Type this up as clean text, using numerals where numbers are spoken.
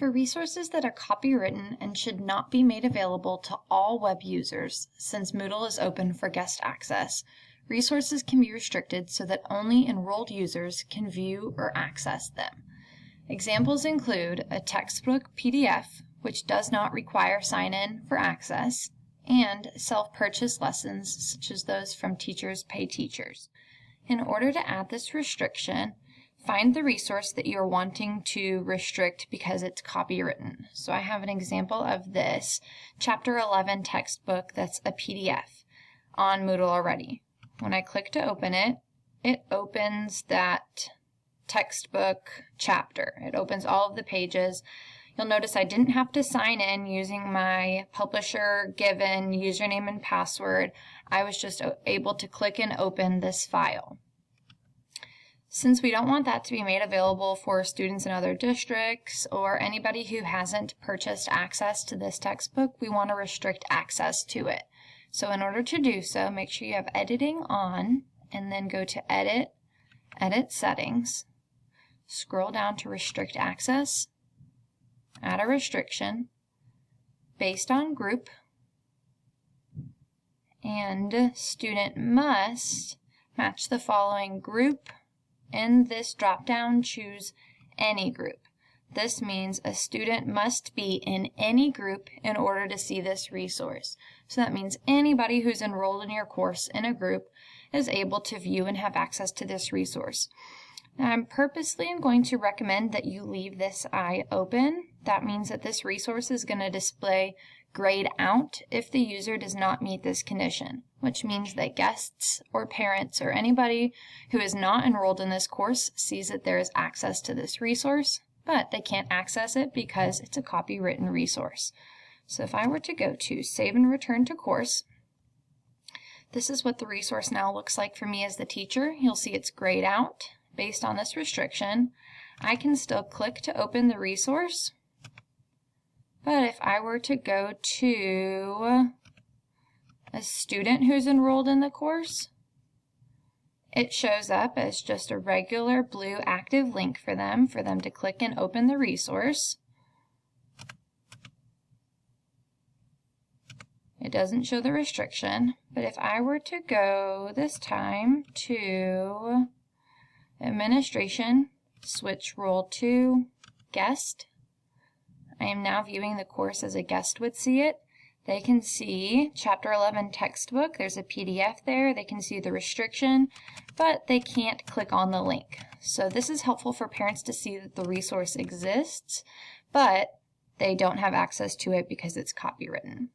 For resources that are copywritten and should not be made available to all web users, since Moodle is open for guest access, resources can be restricted so that only enrolled users can view or access them. Examples include a textbook PDF, which does not require sign-in for access, and self-purchase lessons such as those from Teachers Pay Teachers. In order to add this restriction, find the resource that you're wanting to restrict because it's copywritten. So I have an example of this Chapter 11 textbook that's a PDF on Moodle already. When I click to open it, it opens that textbook chapter. It opens all of the pages. You'll notice I didn't have to sign in using my publisher given username and password. I was just able to click and open this file. Since we don't want that to be made available for students in other districts or anybody who hasn't purchased access to this textbook, we want to restrict access to it. So in order to do so, make sure you have editing on and then go to Edit, Edit Settings, scroll down to Restrict Access, add a restriction based on group, and student must match the following group. In this drop-down, choose any group. This means a student must be in any group in order to see this resource. So that means anybody who's enrolled in your course in a group is able to view and have access to this resource. Now, I'm purposely going to recommend that you leave this eye open. That means that this resource is going to display grayed out if the user does not meet this condition, which means that guests or parents or anybody who is not enrolled in this course sees that there is access to this resource, but they can't access it because it's a copywritten resource. So if I were to go to Save and Return to Course, this is what the resource now looks like for me as the teacher. You'll see it's grayed out based on this restriction. I can still click to open the resource, but if I were to go to a student who's enrolled in the course, it shows up as just a regular blue active link for them to click and open the resource. It doesn't show the restriction, but if I were to go this time to Administration, switch role to Guest, I am now viewing the course as a guest would see it. They can see Chapter 11 textbook. There's a PDF there. They can see the restriction, but they can't click on the link. So this is helpful for parents to see that the resource exists, but they don't have access to it because it's copywritten.